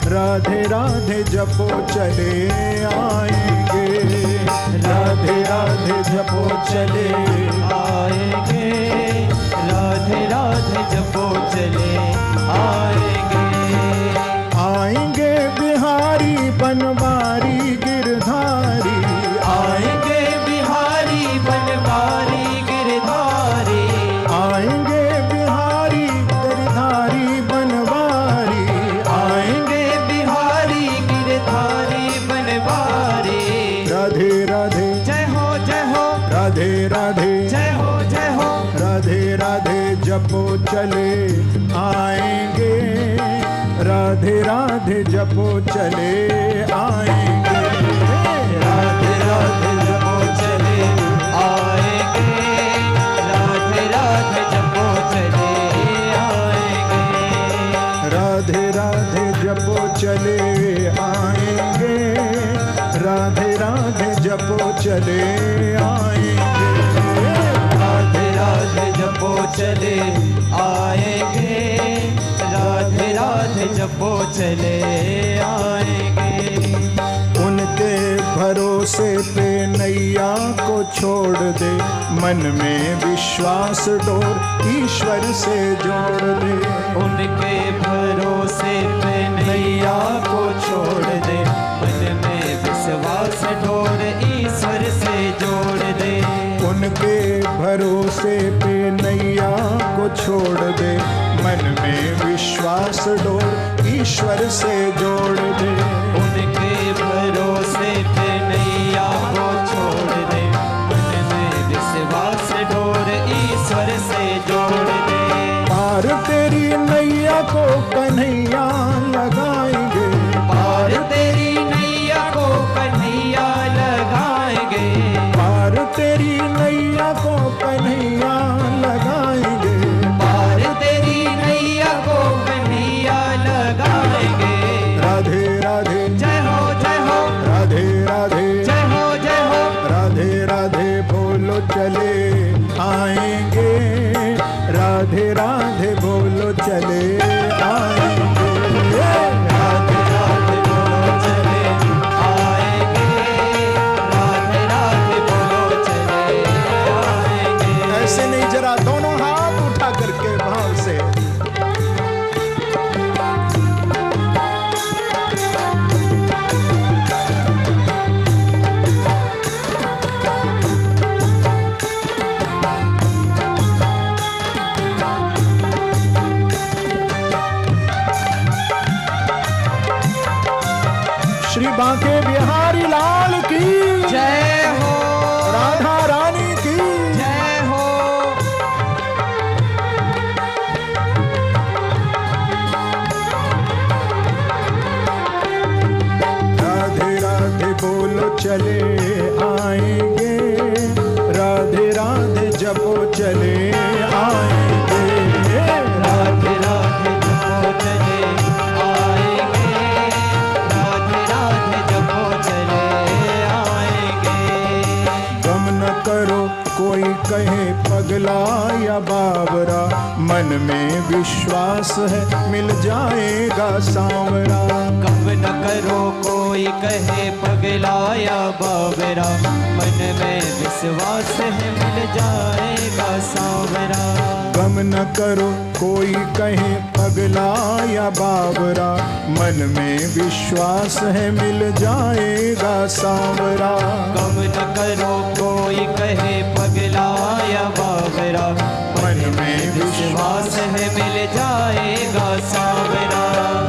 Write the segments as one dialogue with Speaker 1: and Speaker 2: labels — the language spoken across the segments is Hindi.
Speaker 1: राधे राधे जपो चले आएंगे, राधे राधे जपो चले
Speaker 2: आएंगे, राधे राधे जपो चले आएंगे।
Speaker 1: आएंगे बिहारी बनवारी गिरधारी,
Speaker 2: आएंगे बिहारी बनवारी गिरधारी,
Speaker 1: आएंगे बिहारी गिरधारी बनवारी,
Speaker 2: आएंगे बिहारी गिरधारी बनवारी।
Speaker 1: राधे राधे
Speaker 2: जय हो जय हो,
Speaker 1: राधे राधे
Speaker 2: जय हो जय हो,
Speaker 1: राधे राधे जपो चले आएंगे, राधे राधे जपो चले आएंगे,
Speaker 2: राधे राधे जपो चले आएंगे, राधे राधे जपो चले आएंगे।
Speaker 1: राधे राधे जपो चले आएंगे, राधे राधे जपो चले आएंगे,
Speaker 2: राधे राधे जपो चले आएंगे, राधे राधे जपो चले आएंगे।
Speaker 1: उनके भरोसे पे नैया को छोड़ दे, मन में विश्वास डोर ईश्वर से जोड़ दे।
Speaker 2: उनके भरोसे पे नैया को छोड़ दे, मन में विश्वास डोर ईश्वर से जोड़ दे।
Speaker 1: उनके भरोसे पे नैया को छोड़ दे, मन में विश्वास डोर ईश्वर से जोड़ दे।
Speaker 2: उनके भरोसे पे नैया को छोड़ दे, मन में विश्वास डोर ईश्वर से जोड़ दे।
Speaker 1: पार तेरी नैया को कन्हैया लगाएंगे,
Speaker 2: पार तेरी नैया को कन्हैया लगाएंगे,
Speaker 1: पार तेरी नैया को कन्हैया लगाएंगे,
Speaker 2: पार तेरी नैया को कन्हैया लगाएंगे।
Speaker 1: राधे राधे
Speaker 2: जय हो जय हो,
Speaker 1: राधे राधे
Speaker 2: जय हो जय हो,
Speaker 1: राधे राधे बोलो चले आएंगे, राधे राधे बोलो चले आएंगे,
Speaker 2: राधे राधे बोलो चले आएंगे, राधे राधे बोलो चले आएंगे।
Speaker 1: ऐसे नहीं, जरा दोनों हाथ उठा करके भाव से। श्री बांके बिहारी लाल की
Speaker 2: जय हो,
Speaker 1: राधा रानी की
Speaker 2: जय हो।
Speaker 1: राधे राधे बोलो चले आएंगे, राधे राधे जपो चले आएंगे,
Speaker 2: राधे राधे जपो चले आएंगे, राधे राधे जपो चले आएंगे।
Speaker 1: गम न करो कोई कहे पगला या बावरा, मन में विश्वास है मिल जाएगा सांवरा।
Speaker 2: कब न करो कोई कहे पगलाया बाबरा, मन में विश्वास है मिल जाएगा सांवरा।
Speaker 1: गम न करो कोई कहे पगला या बावरा, मन में विश्वास है मिल जाएगा सांवरा।
Speaker 2: कब न करो कोई कहे पगलाया बाबरा,
Speaker 1: मन में
Speaker 2: विश्वास है मिल जाएगा सांवरा।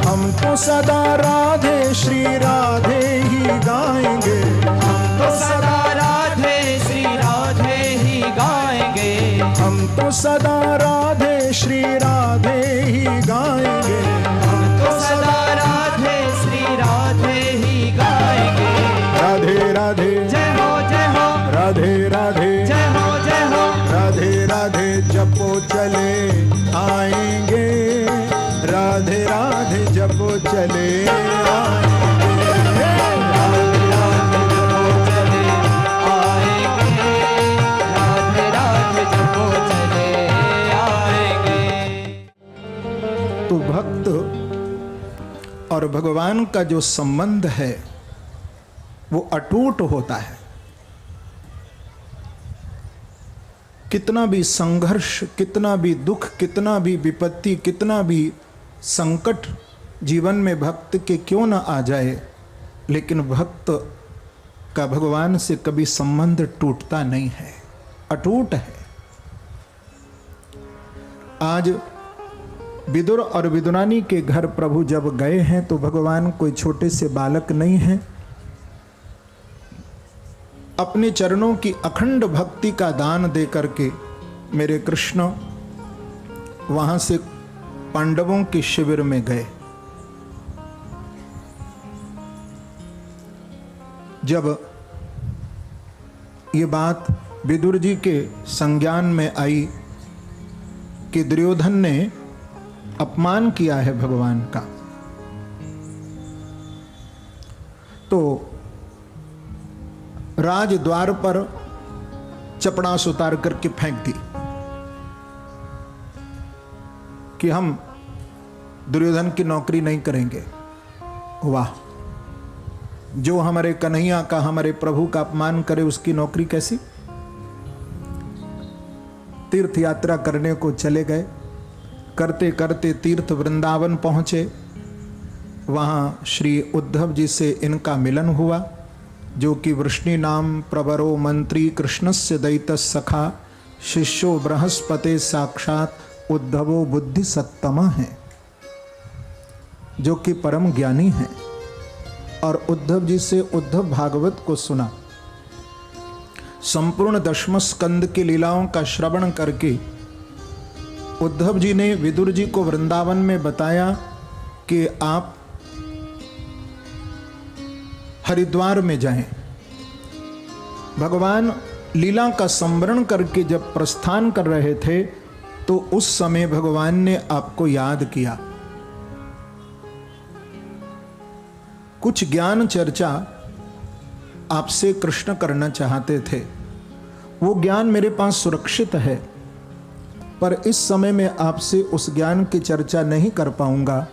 Speaker 1: हम तो सदा राधे श्री राधे ही गाएंगे,
Speaker 2: हम तो सदा राधे श्री राधे ही गाएंगे,
Speaker 1: हम तो सदा राधे श्री राधे ही गाएंगे,
Speaker 2: हम तो सदा राधे श्री राधे ही गाएंगे।
Speaker 1: राधे राधे
Speaker 2: जय हो जय हो,
Speaker 1: राधे राधे
Speaker 2: जय हो जय हो,
Speaker 1: राधे राधे जपो चले आएंगे, राधे राधे जपो चले आएंगे,
Speaker 2: राधे राधे जपो चले आएंगे, राधे राधे जपो चले आएंगे।
Speaker 1: तो भक्त और भगवान का जो संबंध है वो अटूट होता है। कितना भी संघर्ष, कितना भी दुख, कितना भी विपत्ति, कितना भी संकट जीवन में भक्त के क्यों न आ जाए, लेकिन भक्त का भगवान से कभी संबंध टूटता नहीं है, अटूट है। आज विदुर और विदुरानी के घर प्रभु जब गए हैं तो भगवान कोई छोटे से बालक नहीं है। अपने चरणों की अखंड भक्ति का दान दे करके मेरे कृष्ण वहां से पांडवों के शिविर में गए। जब ये बात विदुर जी के संज्ञान में आई कि दुर्योधन ने अपमान किया है भगवान का, तो राजद्वार पर चपड़ास उतार करके फेंक दी कि हम दुर्योधन की नौकरी नहीं करेंगे। वाह, जो हमारे कन्हैया का, हमारे प्रभु का अपमान करे उसकी नौकरी कैसी। तीर्थ यात्रा करने को चले गए, करते करते तीर्थ वृंदावन पहुंचे। वहां श्री उद्धव जी से इनका मिलन हुआ, जो कि वृष्णि नाम प्रवरो मंत्री कृष्णस्य दैत सखा शिष्यो बृहस्पते साक्षात उद्धवो बुद्धि सत्तम है, जो कि परम ज्ञानी है। और उद्धव जी से उद्धव भागवत को सुना। संपूर्ण दशम स्कंद की लीलाओं का श्रवण करके उद्धव जी ने विदुर जी को वृंदावन में बताया कि आप हरिद्वार में जाएं। भगवान लीला का संवरण करके जब प्रस्थान कर रहे थे तो उस समय भगवान ने आपको याद किया। कुछ ज्ञान चर्चा आपसे कृष्ण करना चाहते थे। वो ज्ञान मेरे पास सुरक्षित है, पर इस समय में आपसे उस ज्ञान की चर्चा नहीं कर पाऊंगा,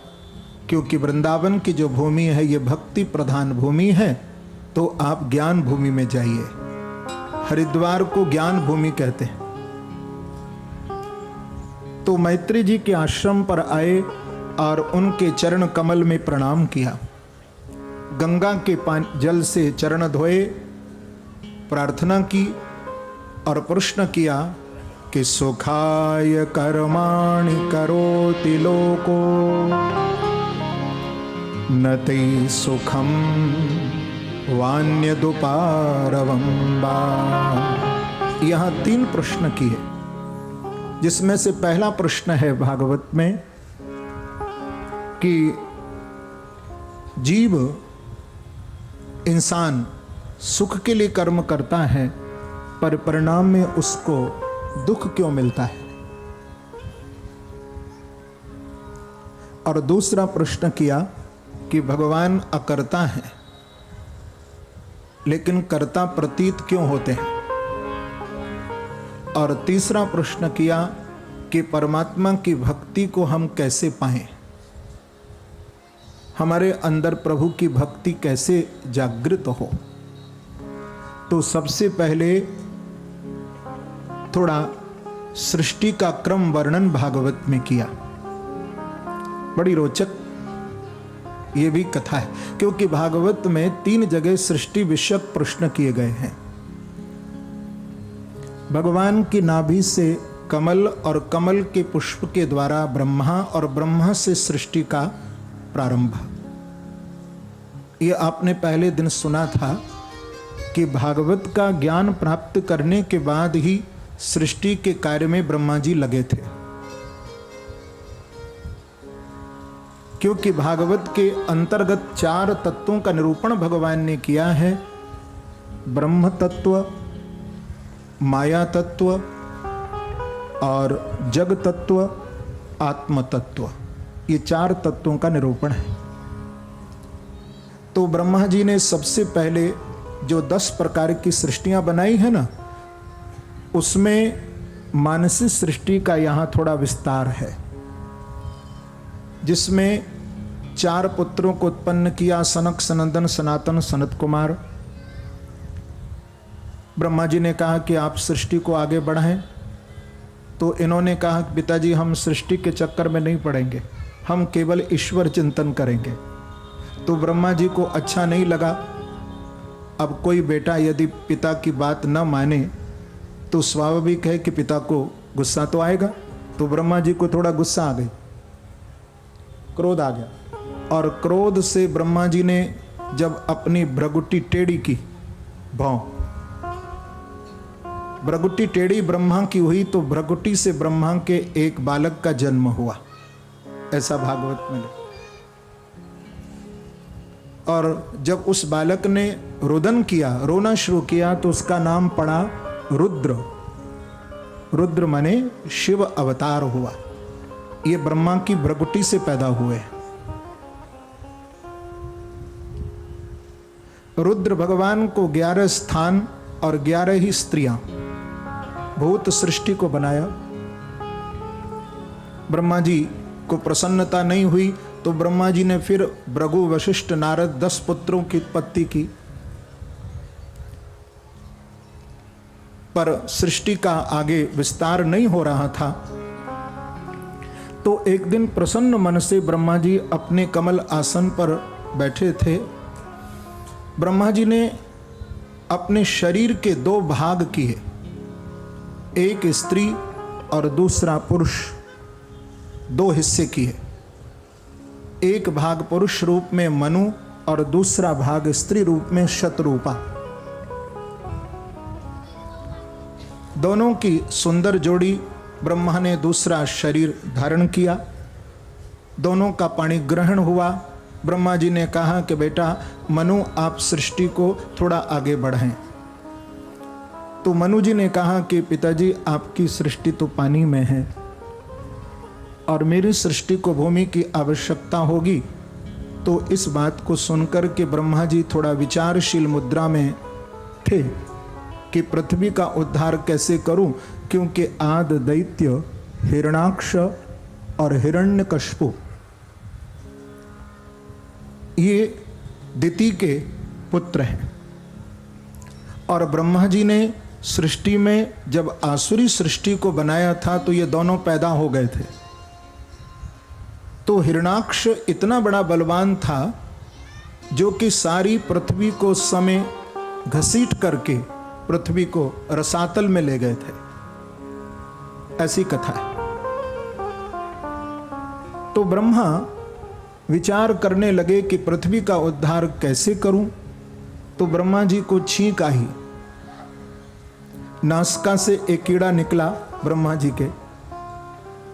Speaker 1: क्योंकि वृंदावन की जो भूमि है ये भक्ति प्रधान भूमि है। तो आप ज्ञान भूमि में जाइए। हरिद्वार को ज्ञान भूमि कहते हैं। तो मैत्री जी के आश्रम पर आए और उनके चरण कमल में प्रणाम किया। गंगा के जल से चरण धोए, प्रार्थना की और प्रश्न किया कि सुखाय कर्माणि करोति लोको न ते सुखम वान्यदुपारवं वा। यहाँ 3 प्रश्न किए, जिसमें से पहला प्रश्न है भागवत में कि जीव, इंसान सुख के लिए कर्म करता है, पर परिणाम में उसको दुख क्यों मिलता है। और दूसरा प्रश्न किया कि भगवान अकर्ता है, लेकिन कर्ता प्रतीत क्यों होते हैं। और तीसरा प्रश्न किया कि परमात्मा की भक्ति को हम कैसे पाएं, हमारे अंदर प्रभु की भक्ति कैसे जागृत हो। तो सबसे पहले थोड़ा सृष्टि का क्रम वर्णन भागवत में किया। बड़ी रोचक ये भी कथा है, क्योंकि भागवत में 3 जगह सृष्टि विषयक प्रश्न किए गए हैं। भगवान की नाभि से कमल और कमल के पुष्प के द्वारा ब्रह्मा और ब्रह्मा से सृष्टि का प्रारंभ। ये आपने पहले दिन सुना था कि भागवत का ज्ञान प्राप्त करने के बाद ही सृष्टि के कार्य में ब्रह्मा जी लगे थे, क्योंकि भागवत के अंतर्गत 4 तत्वों का निरूपण भगवान ने किया है। ब्रह्म तत्व, माया तत्व और जग तत्व, आत्म तत्व, ये 4 तत्वों का निरूपण है। तो ब्रह्मा जी ने सबसे पहले जो 10 प्रकार की सृष्टियां बनाई है ना, उसमें मानसिक सृष्टि का यहाँ थोड़ा विस्तार है, जिसमें 4 पुत्रों को उत्पन्न किया, सनक, सनंदन, सनातन, सनत कुमार। ब्रह्मा जी ने कहा कि आप सृष्टि को आगे बढ़ाएं, तो इन्होंने कहा कि पिताजी हम सृष्टि के चक्कर में नहीं पड़ेंगे, हम केवल ईश्वर चिंतन करेंगे। तो ब्रह्मा जी को अच्छा नहीं लगा। अब कोई बेटा यदि पिता की बात न माने तो स्वाभाविक है कि पिता को गुस्सा तो आएगा। तो ब्रह्मा जी को थोड़ा गुस्सा आ गई, क्रोध आ गया, और क्रोध से ब्रह्मा जी ने जब अपनी भ्रगुटी टेढ़ी की, भौं भ्रगुटी टेढ़ी ब्रह्मा की हुई, तो भ्रगुटी से ब्रह्मा के एक बालक का जन्म हुआ, ऐसा भागवत में। और जब उस बालक ने रुदन किया, रोना शुरू किया, तो उसका नाम पड़ा रुद्र। रुद्र माने शिव अवतार हुआ। ये ब्रह्मा की भ्रगुटी से पैदा हुए। रुद्र भगवान को 11 स्थान और 11 ही स्त्रियां भूत सृष्टि को बनाया। ब्रह्मा जी को प्रसन्नता नहीं हुई तो ब्रह्मा जी ने फिर भृगु, वशिष्ठ, नारद 10 पुत्रों की उत्पत्ति की, पर सृष्टि का आगे विस्तार नहीं हो रहा था। तो एक दिन प्रसन्न मन से ब्रह्मा जी अपने कमल आसन पर बैठे थे। ब्रह्मा जी ने अपने शरीर के 2 भाग किए, एक स्त्री और दूसरा पुरुष, 2 हिस्से किए। एक भाग पुरुष रूप में मनु और दूसरा भाग स्त्री रूप में शतरूपा। दोनों की सुंदर जोड़ी। ब्रह्मा ने दूसरा शरीर धारण किया, दोनों का पाणी ग्रहण हुआ। ब्रह्मा जी ने कहा कि बेटा मनु आप सृष्टि को थोड़ा आगे बढ़ाएं। तो मनु जी ने कहा कि पिताजी आपकी सृष्टि तो पानी में है और मेरी सृष्टि को भूमि की आवश्यकता होगी। तो इस बात को सुनकर के ब्रह्मा जी थोड़ा विचारशील मुद्रा में थे कि पृथ्वी का उद्धार कैसे करूं, क्योंकि आद दैत्य हिरणाक्ष और हिरण्यकश्यप ये दिति के पुत्र हैं। और ब्रह्मा जी ने सृष्टि में जब आसुरी सृष्टि को बनाया था तो ये दोनों पैदा हो गए थे। तो हिरणाक्ष इतना बड़ा बलवान था जो कि सारी पृथ्वी को समय घसीट करके पृथ्वी को रसातल में ले गए थे, ऐसी कथा है। तो ब्रह्मा विचार करने लगे कि पृथ्वी का उद्धार कैसे करूं। तो ब्रह्मा जी को छींक आई, नासिका से एक कीड़ा निकला ब्रह्मा जी के,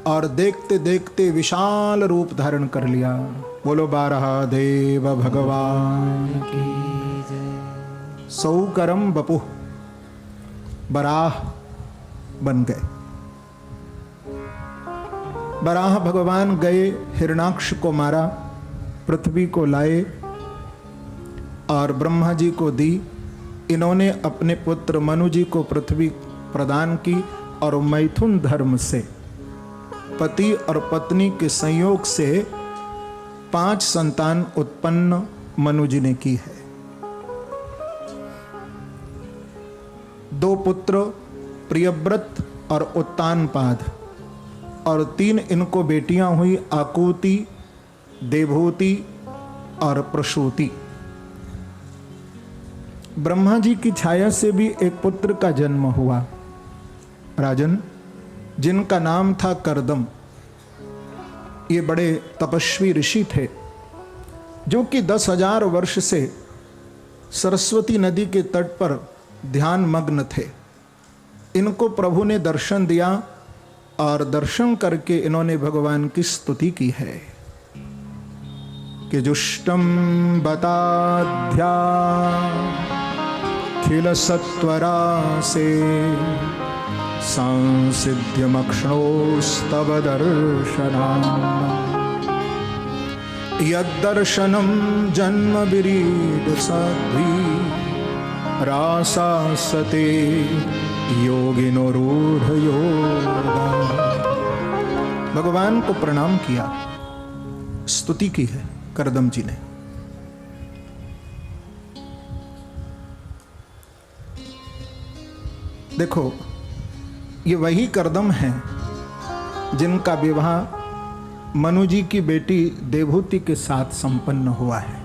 Speaker 1: और देखते देखते विशाल रूप धारण कर लिया। बोलो बारहा देव भगवान की जय। सौकरम बपु बराह बन गए। बराह भगवान गए, हिरणाक्ष को मारा, पृथ्वी को लाए और ब्रह्मा जी को दी। इन्होंने अपने पुत्र मनु जी को पृथ्वी प्रदान की और मैथुन धर्म से पति और पत्नी के संयोग से 5 संतान उत्पन्न मनु जी ने की है। 2 पुत्र प्रियव्रत और उत्तानपाद, और 3 इनको बेटियां हुई, आकुति, देवहूति और प्रसूति। ब्रह्मा जी की छाया से भी एक पुत्र का जन्म हुआ, राजन, जिनका नाम था करदम। ये बड़े तपस्वी ऋषि थे जो कि 10,000 वर्ष से सरस्वती नदी के तट पर ध्यान मग्न थे। इनको प्रभु ने दर्शन दिया और दर्शन करके इन्होंने भगवान की स्तुति की है कि जुष्टम बताध्या खिल सत्वरा से सांसिध्यमक्षणोस्तव दर्शना यद्दर्शनम जन्म विरीड साध्वी रासासते योगिनो रूढ़ योगा। भगवान को प्रणाम किया, स्तुति की है। करदम जी ने। देखो, ये वही करदम हैं जिनका विवाह मनु जी की बेटी देवहूति के साथ संपन्न हुआ है,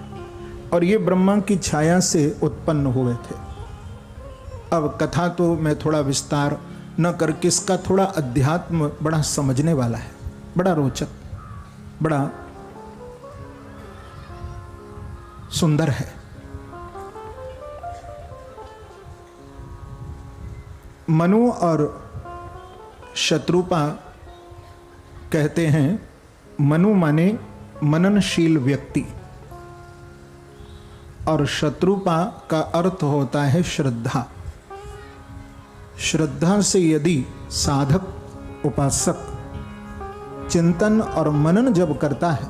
Speaker 1: और ये ब्रह्मा की छाया से उत्पन्न हुए थे। अब कथा तो मैं थोड़ा विस्तार न करके, इसका थोड़ा अध्यात्म बड़ा समझने वाला है, बड़ा रोचक, बड़ा सुंदर है। मनु और शत्रुपा कहते हैं, मनु माने मननशील व्यक्ति, और शत्रुपा का अर्थ होता है श्रद्धा। श्रद्धा से यदि साधक उपासक चिंतन और मनन जब करता है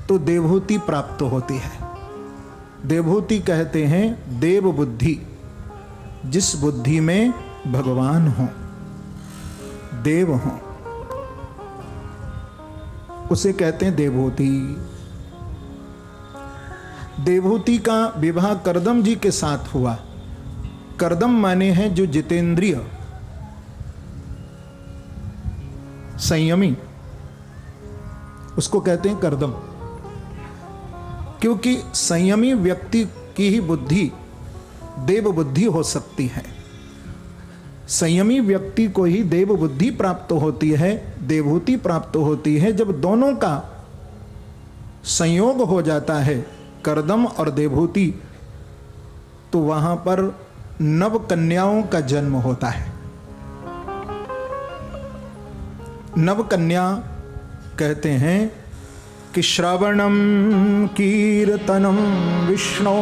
Speaker 1: तो देवहूति प्राप्त होती है। देवहूति कहते हैं देव बुद्धि, जिस बुद्धि में भगवान हो, देव हो, उसे कहते हैं देवहूति। देवहूति का विवाह करदम जी के साथ हुआ। करदम माने हैं जो जितेंद्रिय, संयमी, उसको कहते हैं करदम। क्योंकि संयमी व्यक्ति की ही बुद्धि देव बुद्धि हो सकती है। संयमी व्यक्ति को ही देव बुद्धि प्राप्त होती है, देवहूति प्राप्त होती है। जब दोनों का संयोग हो जाता है, करदम और देवहूति, तो वहां पर नव कन्याओं का जन्म होता है। नव कन्या कहते हैं कि श्रवणम कीर्तनम विष्णो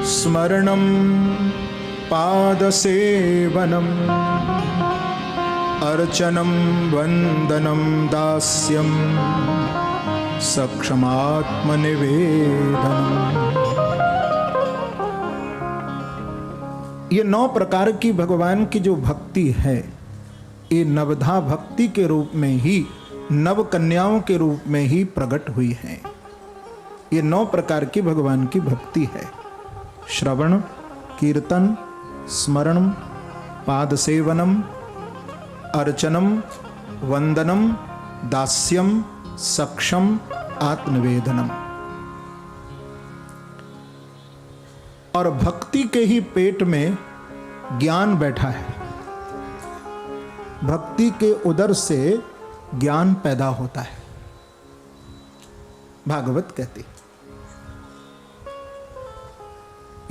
Speaker 1: स्मरणम पादसेवनम अर्चनम वंदनम दास्यम सक्षमात्मनिवेदनम। ये 9 प्रकार की भगवान की जो भक्ति है, ये नवधा भक्ति के रूप में ही, नव कन्याओं के रूप में ही प्रकट हुई है। ये 9 प्रकार की भगवान की भक्ति है। श्रवण, कीर्तन, स्मरणम, पाद सेवनम, अर्चनम, वंदनम, दास्यम, सक्षम, आत्मनिवेदनम। और भक्ति के ही पेट में ज्ञान बैठा है। भक्ति के उदर से ज्ञान पैदा होता है, भागवत कहती।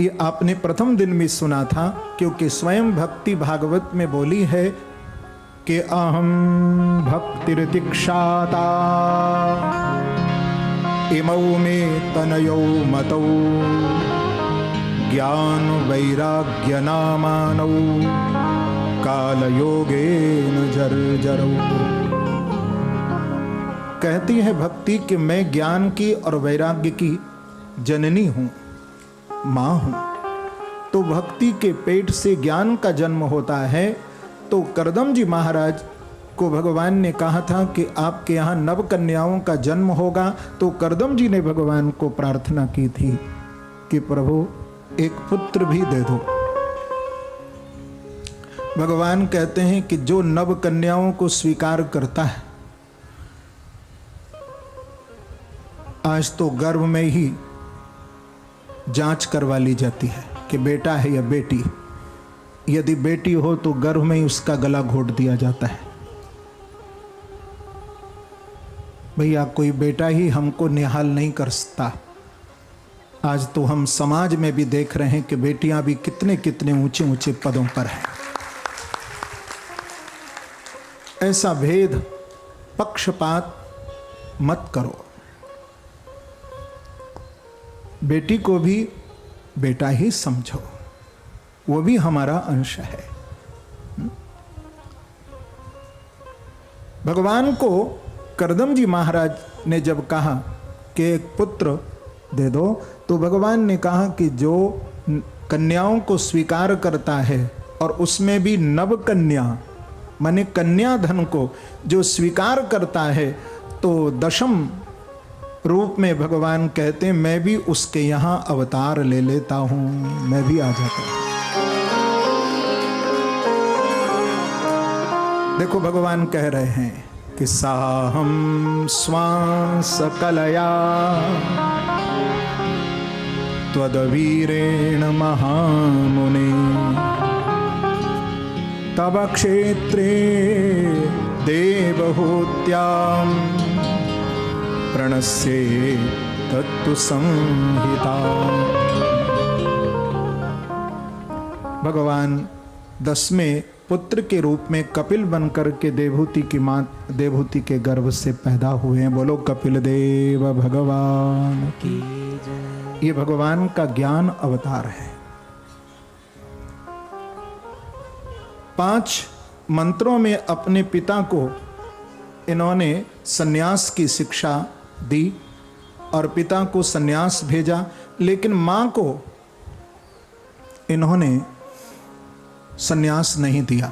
Speaker 1: ये आपने प्रथम दिन में सुना था, क्योंकि स्वयं भक्ति भागवत में बोली है कि अहम भक्तिर्दीक्षाता इमौ मे तनयौ मतौ ज्ञान वैराग्य नामानौ कालयोगेन जर्जरौ। कहती है भक्ति कि मैं ज्ञान की और वैराग्य की जननी हूं, मां हूं। तो भक्ति के पेट से ज्ञान का जन्म होता है। तो करदम जी महाराज को भगवान ने कहा था कि आपके यहाँ नव कन्याओं का जन्म होगा। तो करदम जी ने भगवान को प्रार्थना की थी कि प्रभु एक पुत्र भी दे दो। भगवान कहते हैं कि जो नव कन्याओं को स्वीकार करता है, आज तो गर्भ में ही जांच करवा ली जाती है कि बेटा है या बेटी। यदि बेटी हो तो गर्भ में ही उसका गला घोट दिया जाता है। भैया कोई बेटा ही हमको निहाल नहीं कर सकता। आज तो हम समाज में भी देख रहे हैं कि बेटियां भी कितने कितने ऊंचे ऊंचे पदों पर हैं। ऐसा भेद, पक्षपात मत करो। बेटी को भी बेटा ही समझो, वो भी हमारा अंश है। भगवान को करदम जी महाराज ने जब कहा कि एक पुत्र दे दो, तो भगवान ने कहा कि जो कन्याओं को स्वीकार करता है और उसमें भी नव कन्या, माने कन्याधन को जो स्वीकार करता है, तो दशम रूप में भगवान कहते हैं मैं भी उसके यहां अवतार ले लेता हूं, मैं भी आ जाता हूं। देखो भगवान कह रहे हैं कि साहम स्वांस कलया त्वदवीरेण महामुने तव क्षेत्रे देवहूत्यां प्रणश्ये तत्तु संहिता। भगवान 10वें पुत्र के रूप में कपिल बनकर के देवहूति की मां देवहूति के गर्भ से पैदा हुए हैं। बोलो कपिल देव भगवान की जय। ये भगवान का ज्ञान अवतार है। 5 मंत्रों में अपने पिता को इन्होंने सन्यास की शिक्षा दी और पिता को सन्यास भेजा, लेकिन मां को इन्होंने सन्यास नहीं दिया।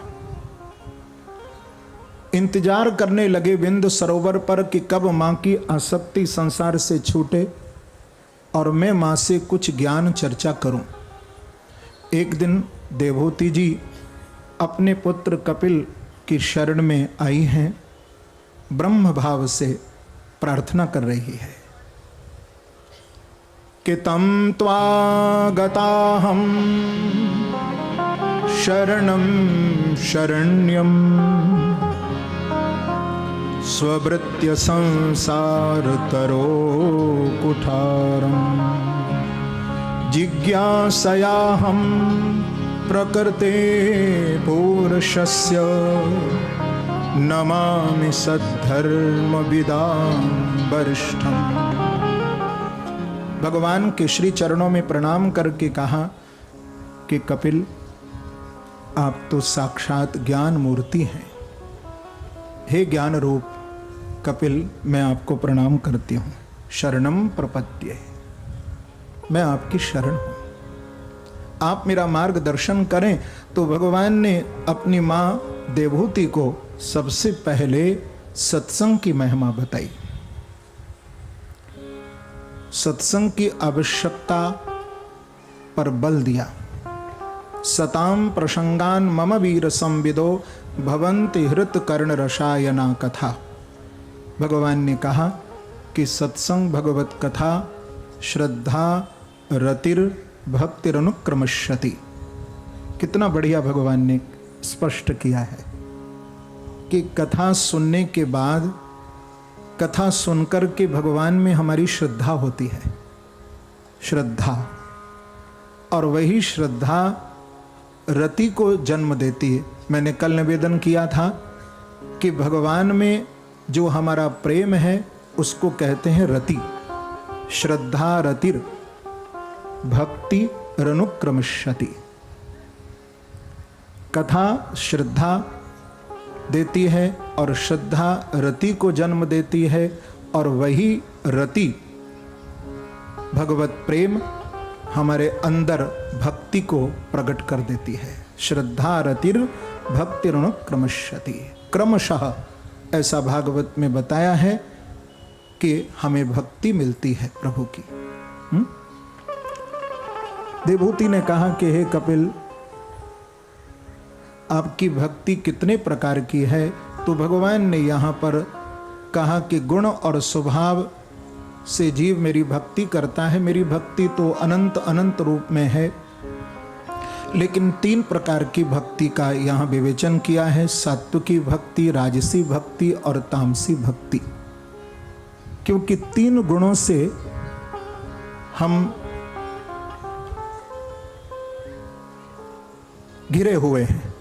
Speaker 1: इंतजार करने लगे बिंद सरोवर पर कि कब मां की आसक्ति संसार से छूटे और मैं मां से कुछ ज्ञान चर्चा करूं। एक दिन देवहूति जी अपने पुत्र कपिल की शरण में आई हैं, ब्रह्म भाव से प्रार्थना कर रही है कि तम त्वागताहं शरणं शरण्यं स्ववृत्य संसार तरो कुठारं जिज्ञासयाहं प्रकृते पुरुषस्य नमामि सद्धर्म विदां वरिष्ठम्। भगवान के श्री चरणों में प्रणाम करके कहा कि कपिल आप तो साक्षात ज्ञान मूर्ति हैं। हे ज्ञान रूप कपिल, मैं आपको प्रणाम करती हूँ। शरणम प्रपद्ये, मैं आपकी शरण हूँ, आप मेरा मार्गदर्शन करें। तो भगवान ने अपनी माँ देवहूति को सबसे पहले सत्संग की महिमा बताई, सत्संग की आवश्यकता पर बल दिया। सताम प्रसंगान मम वीर संविदो भवन्ति हृत कर्ण रसायना कथा। भगवान ने कहा कि सत्संग भगवत कथा श्रद्धा रतिर भक्तिरनुक्रमश्यति। कितना बढ़िया भगवान ने स्पष्ट किया है कि कथा सुनने के बाद, कथा सुनकर के भगवान में हमारी श्रद्धा होती है, श्रद्धा, और वही श्रद्धा रति को जन्म देती है। मैंने कल निवेदन किया था कि भगवान में जो हमारा प्रेम है उसको कहते हैं रति। श्रद्धा रतिर भक्ति रनुक्रमश्यति। कथा श्रद्धा देती है और श्रद्धा रति को जन्म देती है, और वही रति भगवत प्रेम हमारे अंदर भक्ति को प्रकट कर देती है। श्रद्धा रतिर भक्तिरनुक्रमश्यति। क्रमशः ऐसा भागवत में बताया है कि हमें भक्ति मिलती है प्रभु की। देवहूति ने कहा कि हे कपिल, आपकी भक्ति कितने प्रकार की है। तो भगवान ने यहाँ पर कहा कि गुण और स्वभाव से जीव मेरी भक्ति करता है। मेरी भक्ति तो अनंत अनंत रूप में है, लेकिन 3 प्रकार की भक्ति का यहाँ विवेचन किया है। सात्विकी भक्ति, राजसी भक्ति और तामसी भक्ति। क्योंकि 3 गुणों से हम घिरे हुए हैं।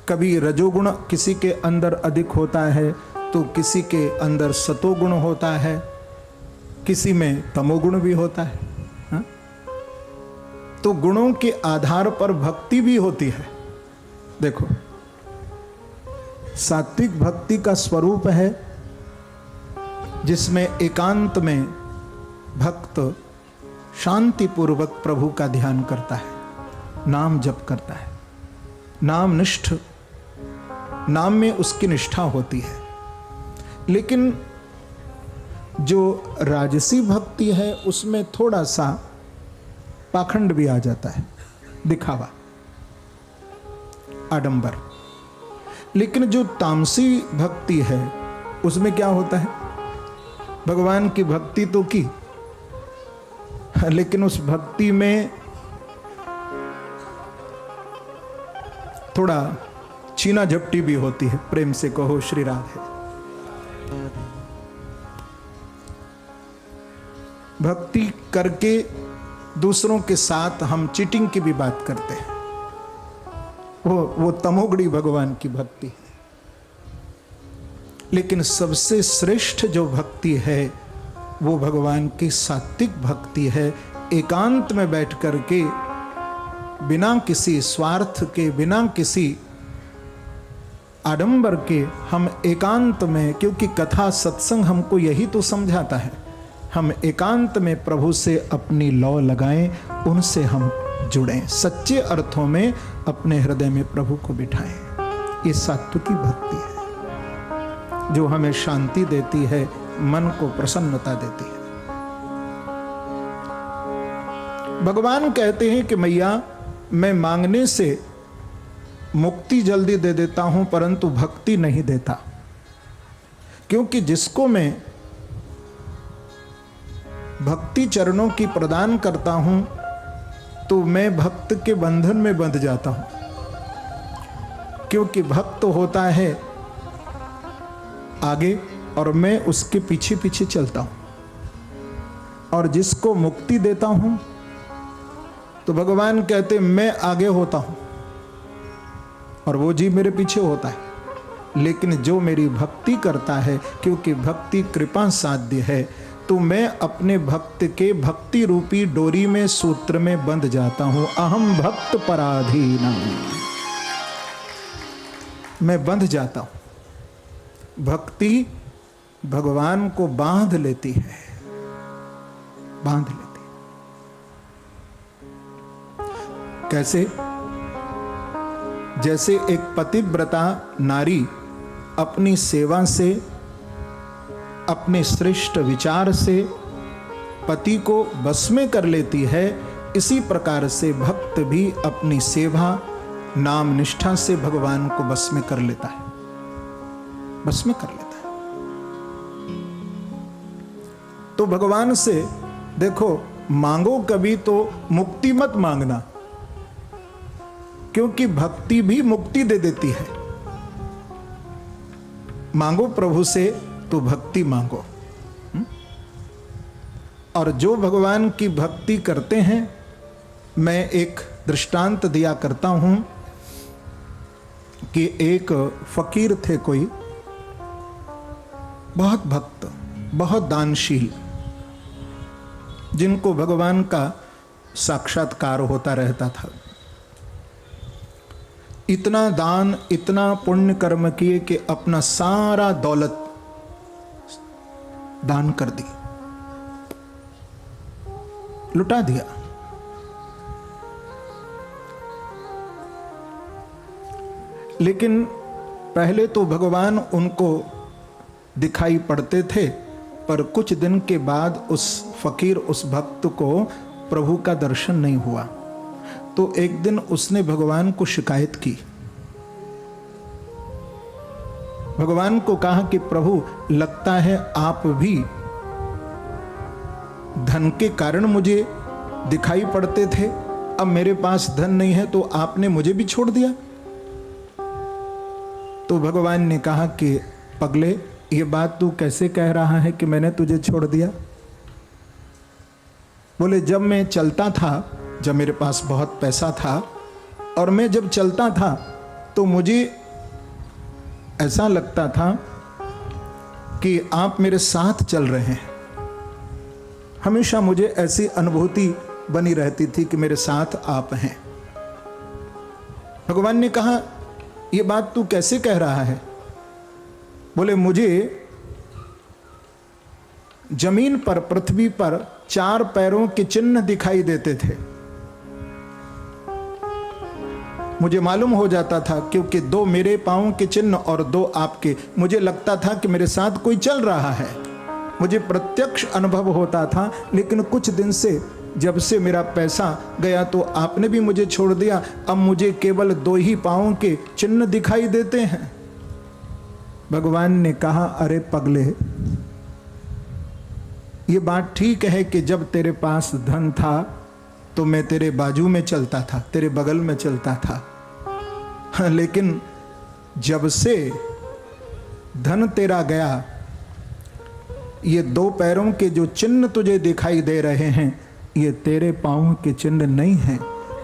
Speaker 1: कभी रजोगुण किसी के अंदर अधिक होता है, तो किसी के अंदर सतोगुण होता है, किसी में तमोगुण भी होता है। हा? तो गुणों के आधार पर भक्ति भी होती है। देखो, सात्विक भक्ति का स्वरूप है जिसमें एकांत में भक्त शांतिपूर्वक प्रभु का ध्यान करता है, नाम जप करता है, नाम निष्ठ नाम में उसकी निष्ठा होती है। लेकिन जो राजसी भक्ति है उसमें थोड़ा सा पाखंड भी आ जाता है, दिखावा, आडंबर। लेकिन जो तामसी भक्ति है उसमें क्या होता है, भगवान की भक्ति तो की, लेकिन उस भक्ति में थोड़ा छीना झपटी भी होती है। प्रेम से कहो श्री राधे। भक्ति करके दूसरों के साथ हम चीटिंग की भी बात करते हैं, वो तमोगुणी भगवान की भक्ति है। लेकिन सबसे श्रेष्ठ जो भक्ति है वो भगवान की सात्विक भक्ति है। एकांत में बैठ करके बिना किसी स्वार्थ के, बिना किसी आडंबर के हम एकांत में, क्योंकि कथा सत्संग हमको यही तो समझाता है, हम एकांत में प्रभु से अपनी लौ लगाएं, उनसे हम जुड़ें, सच्चे अर्थों में अपने हृदय में प्रभु को बिठाएं। ये सात्विकी भक्ति है जो हमें शांति देती है, मन को प्रसन्नता देती है। भगवान कहते हैं कि मैया मैं मांगने से मुक्ति जल्दी दे देता हूं परंतु भक्ति नहीं देता, क्योंकि जिसको मैं भक्ति चरणों की प्रदान करता हूं तो मैं भक्त के बंधन में बंध जाता हूं, क्योंकि भक्त होता है आगे और मैं उसके पीछे पीछे चलता हूं। और जिसको मुक्ति देता हूं तो भगवान कहते मैं आगे होता हूं और वो जी मेरे पीछे होता है। लेकिन जो मेरी भक्ति करता है, क्योंकि भक्ति कृपा साध्य है, तो मैं अपने भक्त के भक्ति रूपी डोरी में, सूत्र में बंध जाता हूं। अहम भक्त पराधीन, मैं बंध जाता हूं। भक्ति भगवान को बांध लेती है, बांध लेती है। कैसे? जैसे एक पतिव्रता नारी अपनी सेवा से, अपने श्रेष्ठ विचार से पति को बस में कर लेती है, इसी प्रकार से भक्त भी अपनी सेवा, नाम निष्ठा से भगवान को बस में कर लेता है, बस में कर लेता है। तो भगवान से देखो, मांगो कभी तो मुक्ति मत मांगना, क्योंकि भक्ति भी मुक्ति दे देती है। मांगो प्रभु से तो भक्ति मांगो। और जो भगवान की भक्ति करते हैं, मैं एक दृष्टांत दिया करता हूं कि एक फकीर थे, कोई बहुत भक्त, बहुत दानशील, जिनको भगवान का साक्षात्कार होता रहता था। इतना दान, इतना पुण्य कर्म किए कि अपना सारा दौलत दान कर दी, लुटा दिया। लेकिन पहले तो भगवान उनको दिखाई पड़ते थे, पर कुछ दिन के बाद उस फकीर, उस भक्त को प्रभु का दर्शन नहीं हुआ। तो एक दिन उसने भगवान को शिकायत की, भगवान को कहा कि प्रभु, लगता है आप भी धन के कारण मुझे दिखाई पड़ते थे, अब मेरे पास धन नहीं है तो आपने मुझे भी छोड़ दिया। तो भगवान ने कहा कि पगले, ये बात तू कैसे कह रहा है कि मैंने तुझे छोड़ दिया? बोले, जब मैं चलता था, जब मेरे पास बहुत पैसा था और मैं जब चलता था तो मुझे ऐसा लगता था कि आप मेरे साथ चल रहे हैं। हमेशा मुझे ऐसी अनुभूति बनी रहती थी कि मेरे साथ आप हैं। भगवान ने कहा, ये बात तू कैसे कह रहा है? बोले, मुझे जमीन पर, पृथ्वी पर 4 पैरों के चिन्ह दिखाई देते थे, मुझे मालूम हो जाता था, क्योंकि 2 मेरे पाँव के चिन्ह और 2 आपके, मुझे लगता था कि मेरे साथ कोई चल रहा है, मुझे प्रत्यक्ष अनुभव होता था। लेकिन कुछ दिन से जब से मेरा पैसा गया तो आपने भी मुझे छोड़ दिया, अब मुझे केवल 2 ही पाँव के चिन्ह दिखाई देते हैं। भगवान ने कहा, अरे पगले, ये बात ठीक है कि जब तेरे पास धन था तो मैं तेरे बाजू में चलता था, तेरे बगल में चलता था, हाँ, लेकिन जब से धन तेरा गया, ये 2 पैरों के जो चिन्ह तुझे दिखाई दे रहे हैं, ये तेरे पाँव के चिन्ह नहीं हैं।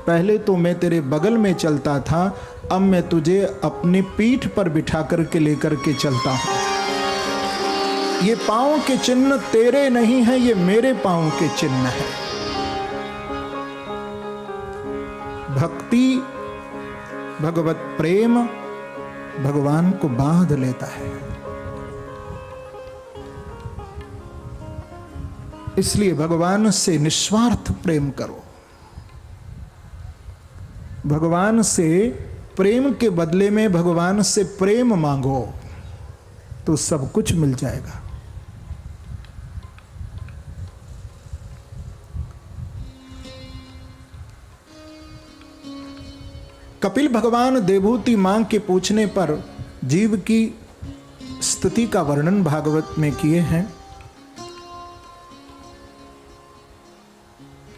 Speaker 1: पहले तो मैं तेरे बगल में चलता था, अब मैं तुझे अपनी पीठ पर बिठा करके लेकर के चलता हूं। ये पाँव के चिन्ह तेरे नहीं हैं, ये मेरे पाँव के चिन्ह हैं। भक्ति, भगवत प्रेम भगवान को बांध लेता है। इसलिए भगवान से निस्वार्थ प्रेम करो। भगवान से प्रेम के बदले में भगवान से प्रेम मांगो तो सब कुछ मिल जाएगा। कपिल भगवान देवहूति मां के पूछने पर जीव की स्थिति का वर्णन भागवत में किए हैं।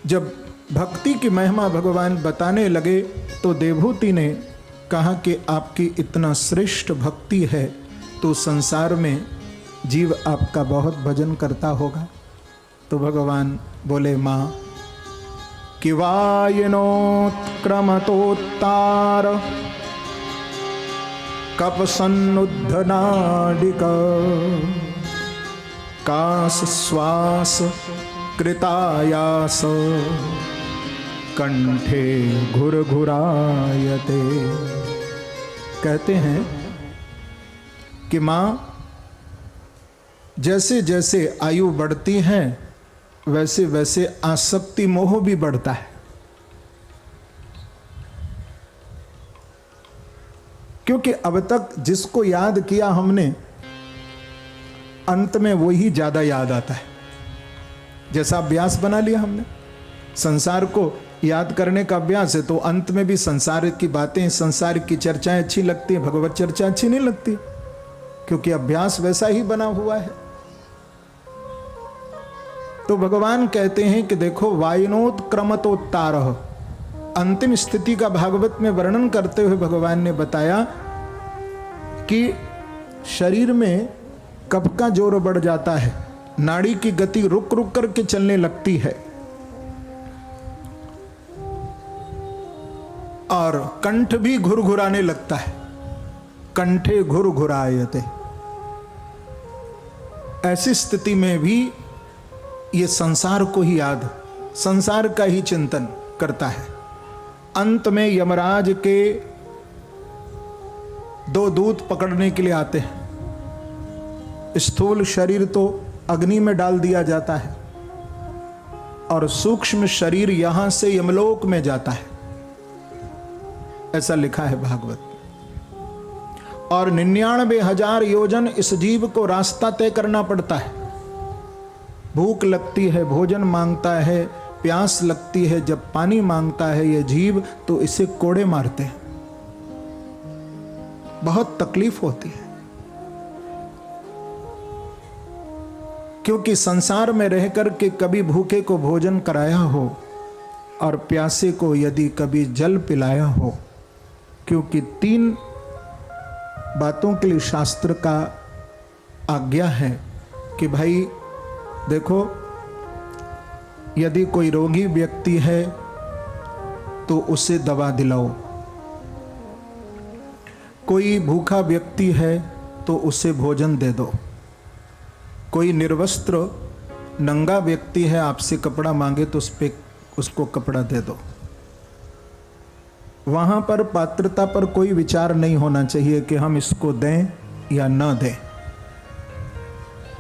Speaker 1: जब भक्ति की महिमा भगवान बताने लगे तो देवहूति ने कहा कि आपकी इतना श्रेष्ठ भक्ति है तो संसार में जीव आपका बहुत भजन करता होगा। तो भगवान बोले, माँ कि वायनोत्क्रमतोत्तार कपसन्नुद्धनाडिक कास श्वास कृतायास कंठे घुरघुरायते। कहते हैं कि माँ, जैसे जैसे आयु बढ़ती है वैसे वैसे आसक्ति मोह भी बढ़ता है, क्योंकि अब तक जिसको याद किया हमने अंत में वही ज्यादा याद आता है। जैसा अभ्यास बना लिया हमने, संसार को याद करने का अभ्यास है, तो अंत में भी संसार की बातें, संसार की चर्चाएं अच्छी लगती हैं, भगवत चर्चा अच्छी नहीं लगती, क्योंकि अभ्यास वैसा ही बना हुआ है। तो भगवान कहते हैं कि देखो, वायनोत्क्रमतोत्तार, अंतिम स्थिति का भागवत में वर्णन करते हुए भगवान ने बताया कि शरीर में कफ का जोर बढ़ जाता है, नाड़ी की गति रुक रुक करके चलने लगती है, और कंठ भी घुरघुराने लगता है, कंठे घुरघुरायते। ऐसी स्थिति में भी ये संसार को ही याद, संसार का ही चिंतन करता है। अंत में यमराज के 2 दूत पकड़ने के लिए आते हैं। स्थूल शरीर तो अग्नि में डाल दिया जाता है और सूक्ष्म शरीर यहां से यमलोक में जाता है, ऐसा लिखा है भागवत। और 99,000 योजन इस जीव को रास्ता तय करना पड़ता है। भूख लगती है, भोजन मांगता है, प्यास लगती है, जब पानी मांगता है ये जीव तो इसे कोड़े मारते हैं, बहुत तकलीफ होती है। क्योंकि संसार में रहकर के कभी भूखे को भोजन कराया हो और प्यासे को यदि कभी जल पिलाया हो, क्योंकि 3 बातों के लिए शास्त्र का आज्ञा है कि भाई देखो, यदि कोई रोगी व्यक्ति है तो उसे दवा दिलाओ, कोई भूखा व्यक्ति है तो उसे भोजन दे दो, कोई निर्वस्त्र नंगा व्यक्ति है आपसे कपड़ा मांगे तो उसको कपड़ा दे दो। वहां पर पात्रता पर कोई विचार नहीं होना चाहिए कि हम इसको दें या न दें।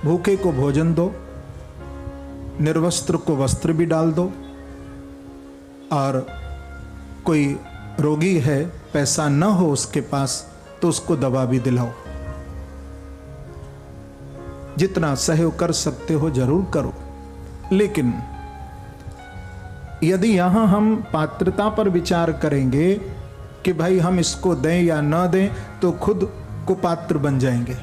Speaker 1: भूखे को भोजन दो, निर्वस्त्र को वस्त्र भी डाल दो, और कोई रोगी है, पैसा न हो उसके पास, तो उसको दवा भी दिलाओ। जितना सहयोग कर सकते हो जरूर करो। लेकिन यदि यहां हम पात्रता पर विचार करेंगे कि भाई हम इसको दें या न दें, तो खुद कुपात्र बन जाएंगे।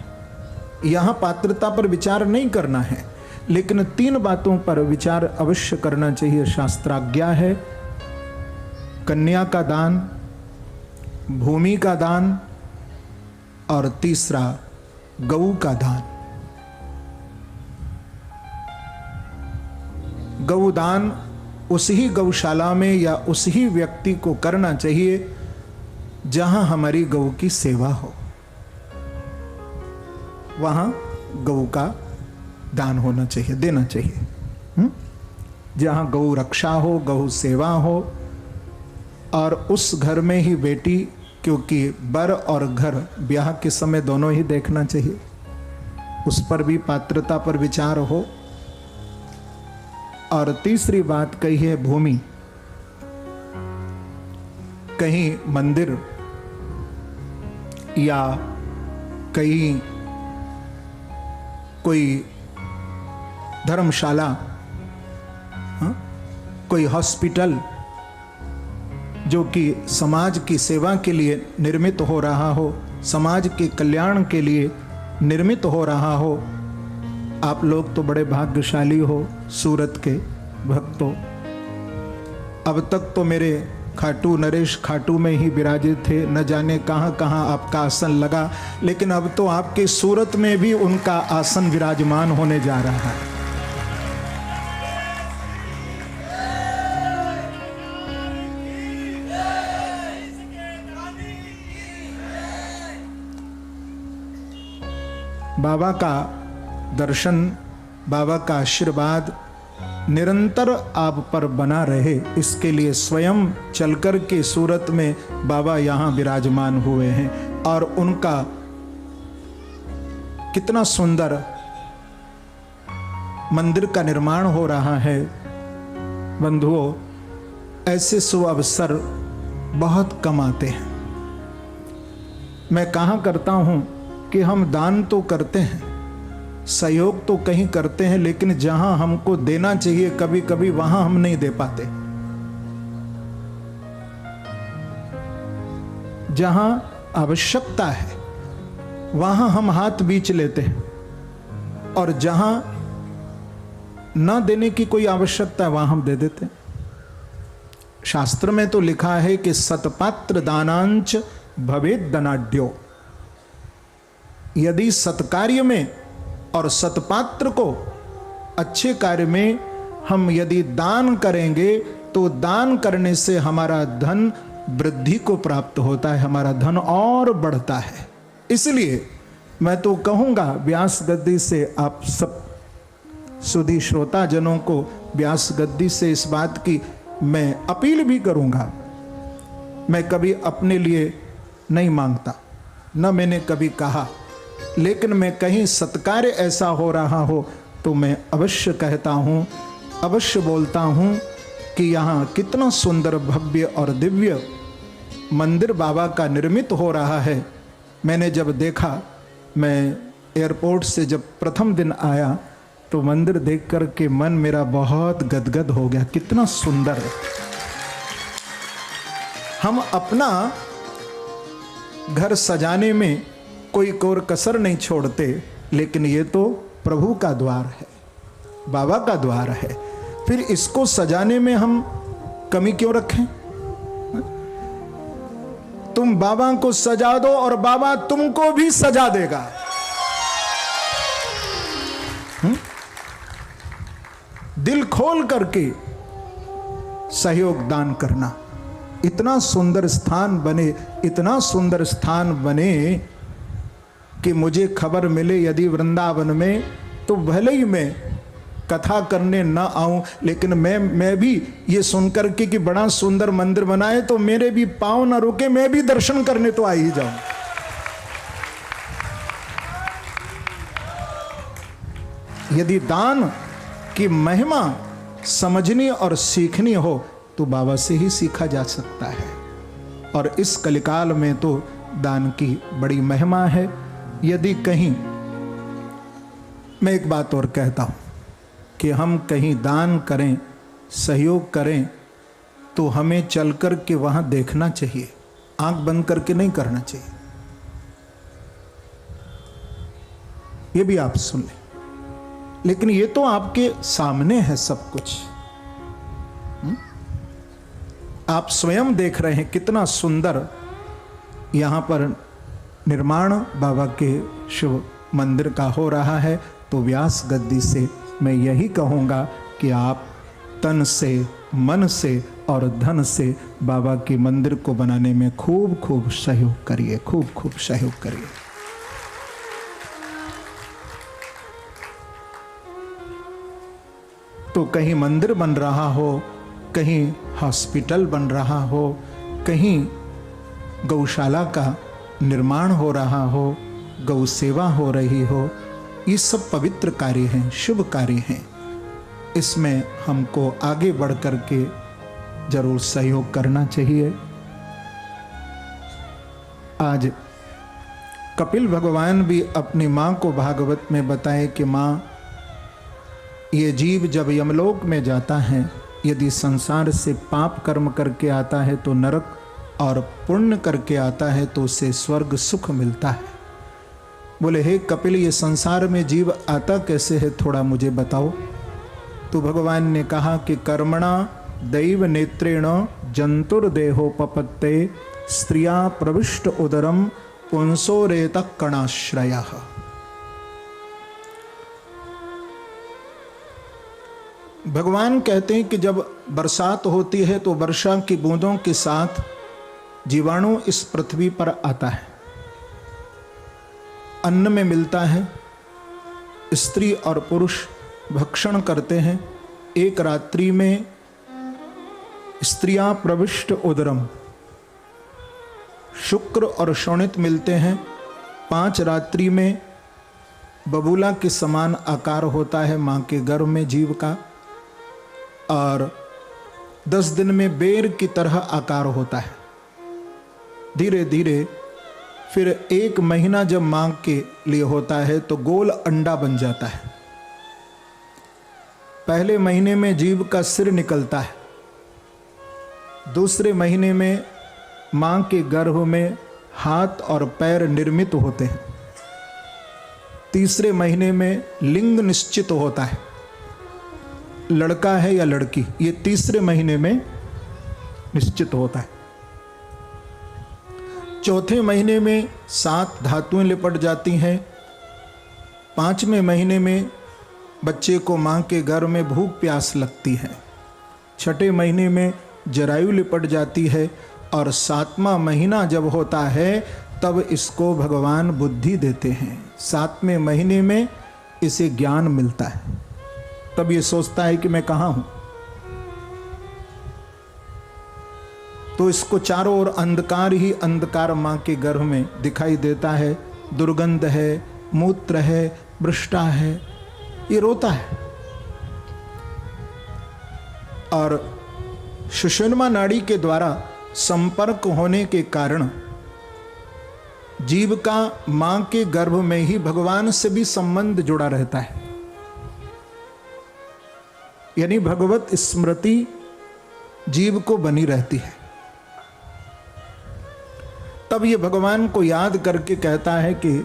Speaker 1: यहां पात्रता पर विचार नहीं करना है, लेकिन 3 बातों पर विचार अवश्य करना चाहिए। शास्त्राज्ञा है कन्या का दान, भूमि का दान और तीसरा गऊ का दान। गौदान उसी गौशाला में या उसी व्यक्ति को करना चाहिए जहां हमारी गौ की सेवा हो, वहां गौ का दान होना चाहिए, देना चाहिए। जहां गौ रक्षा हो, गौ सेवा हो, और उस घर में ही बेटी, क्योंकि बर और घर ब्याह के समय दोनों ही देखना चाहिए, उस पर भी पात्रता पर विचार हो। और तीसरी बात कही है भूमि। कहीं मंदिर या कहीं कोई धर्मशाला, कोई हॉस्पिटल जो कि समाज की सेवा के लिए निर्मित हो रहा हो, समाज के कल्याण के लिए निर्मित हो रहा हो। आप लोग तो बड़े भाग्यशाली हो, सूरत के भक्तों। अब तक तो मेरे खाटू नरेश खाटू में ही विराजित थे, न जाने कहां कहां आपका आसन लगा, लेकिन अब तो आपके सूरत में भी उनका आसन विराजमान होने जा रहा है। बाबा का दर्शन, बाबा का आशीर्वाद निरंतर आप पर बना रहे, इसके लिए स्वयं चलकर के सूरत में बाबा यहाँ विराजमान हुए हैं। और उनका कितना सुंदर मंदिर का निर्माण हो रहा है। बंधुओं, ऐसे सुअवसर बहुत कम आते हैं। मैं कहाँ करता हूँ कि हम दान तो करते हैं, सहयोग तो कहीं करते हैं, लेकिन जहां हमको देना चाहिए कभी कभी वहां हम नहीं दे पाते। जहां आवश्यकता है वहां हम हाथ बीच लेते हैं, और जहां न देने की कोई आवश्यकता है वहां हम दे देते हैं। शास्त्र में तो लिखा है कि सतपात्र दानांच भवेद धनाढ्यो। यदि सत्कार्य में और सतपात्र को, अच्छे कार्य में हम यदि दान करेंगे, तो दान करने से हमारा धन वृद्धि को प्राप्त होता है, हमारा धन और बढ़ता है। इसलिए मैं तो कहूँगा व्यास गद्दी से आप सब सुधी श्रोता जनों को व्यास गद्दी से इस बात की मैं अपील भी करूँगा। मैं कभी अपने लिए नहीं मांगता, न मैंने कभी कहा, लेकिन मैं कहीं सत्कार्य ऐसा हो रहा हो तो मैं अवश्य कहता हूँ, अवश्य बोलता हूँ कि यहाँ कितना सुंदर भव्य और दिव्य मंदिर बाबा का निर्मित हो रहा है। मैंने जब देखा, मैं एयरपोर्ट से जब प्रथम दिन आया तो मंदिर देख कर के मन मेरा बहुत गदगद हो गया। कितना सुंदर है। हम अपना घर सजाने में कोई कोर कसर नहीं छोड़ते, लेकिन ये तो प्रभु का द्वार है, बाबा का द्वार है, फिर इसको सजाने में हम कमी क्यों रखें? तुम बाबा को सजा दो और बाबा तुमको भी सजा देगा। दिल खोल करके सहयोग दान करना। इतना सुंदर स्थान बने, इतना सुंदर स्थान बने कि मुझे खबर मिले यदि वृंदावन में, तो भले ही मैं कथा करने न आऊं, लेकिन मैं भी ये सुनकर के कि बड़ा सुंदर मंदिर बनाए तो मेरे भी पांव न रुके, मैं भी दर्शन करने तो आ ही जाऊं। यदि दान की महिमा समझनी और सीखनी हो तो बाबा से ही सीखा जा सकता है। और इस कलिकाल में तो दान की बड़ी महिमा है। यदि कहीं, मैं एक बात और कहता हूं कि हम कहीं दान करें, सहयोग करें, तो हमें चल कर के वहां देखना चाहिए, आंख बंद करके नहीं करना चाहिए। ये भी आप सुन लें, लेकिन ये तो आपके सामने है सब कुछ। आप स्वयं देख रहे हैं कितना सुंदर यहां पर निर्माण बाबा के शिव मंदिर का हो रहा है। तो व्यास गद्दी से मैं यही कहूंगा कि आप तन से, मन से और धन से बाबा के मंदिर को बनाने में खूब खूब सहयोग करिए, खूब खूब सहयोग करिए। तो कहीं मंदिर बन रहा हो, कहीं हॉस्पिटल बन रहा हो, कहीं गौशाला का निर्माण हो रहा हो, गौ सेवा हो रही हो, ये सब पवित्र कार्य हैं, शुभ कार्य हैं। इसमें हमको आगे बढ़ कर के जरूर सहयोग करना चाहिए। आज कपिल भगवान भी अपनी माँ को भागवत में बताए कि माँ, ये जीव जब यमलोक में जाता है, यदि संसार से पाप कर्म करके आता है तो नरक, और पुण्य करके आता है तो उसे स्वर्ग सुख मिलता है। बोले हे कपिल, ये संसार में जीव आता कैसे है, थोड़ा मुझे बताओ। तो भगवान ने कहा कि कर्मणा दैव नेत्रेण जंतुर्देहोपपत्ते स्त्रिया प्रविष्ट उदरम पुंसोरेत कणाश्रयः। भगवान कहते हैं कि जब बरसात होती है तो वर्षा की बूंदों के साथ जीवाणु इस पृथ्वी पर आता है, अन्न में मिलता है, स्त्री और पुरुष भक्षण करते हैं। एक रात्रि में स्त्रियां प्रविष्ट उदरम, शुक्र और शोणित मिलते हैं। 5 रात्रि में बबूला के समान आकार होता है मां के गर्भ में जीव का, और 10 दिन में बेर की तरह आकार होता है। धीरे धीरे फिर 1 महीना जब मां के लिए होता है तो गोल अंडा बन जाता है। पहले महीने में जीव का सिर निकलता है, दूसरे महीने में मां के गर्भ में हाथ और पैर निर्मित होते हैं, तीसरे महीने में लिंग निश्चित होता है, लड़का है या लड़की, ये तीसरे महीने में निश्चित होता है। चौथे महीने में 7 धातुएं लिपट जाती हैं। 5वें महीने में बच्चे को मां के गर्भ में भूख प्यास लगती है। 6ठे महीने में जरायु लिपट जाती है, और 7वां महीना जब होता है तब इसको भगवान बुद्धि देते हैं। 7वें महीने में इसे ज्ञान मिलता है, तब ये सोचता है कि मैं कहाँ हूं। तो इसको चारों ओर अंधकार ही अंधकार मां के गर्भ में दिखाई देता है। दुर्गंध है, मूत्र है, वृष्टा है, ये रोता है। और सुषुम्ना नाड़ी के द्वारा संपर्क होने के कारण जीव का मां के गर्भ में ही भगवान से भी संबंध जुड़ा रहता है, यानी भगवत स्मृति जीव को बनी रहती है। तब ये भगवान को याद करके कहता है कि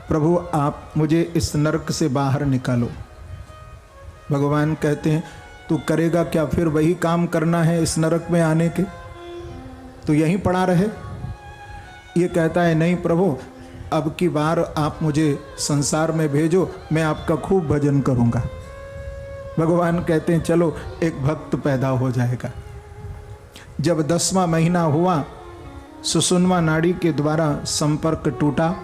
Speaker 1: प्रभु आप मुझे इस नरक से बाहर निकालो। भगवान कहते हैं तू करेगा क्या, फिर वही काम करना है इस नरक में आने के, तो यहीं पड़ा रहे। ये कहता है नहीं प्रभु, अब की बार आप मुझे संसार में भेजो, मैं आपका खूब भजन करूंगा। भगवान कहते हैं चलो एक भक्त पैदा हो जाएगा। जब 10वां महीना हुआ, सुषुम्ना नाड़ी के द्वारा संपर्क टूटा,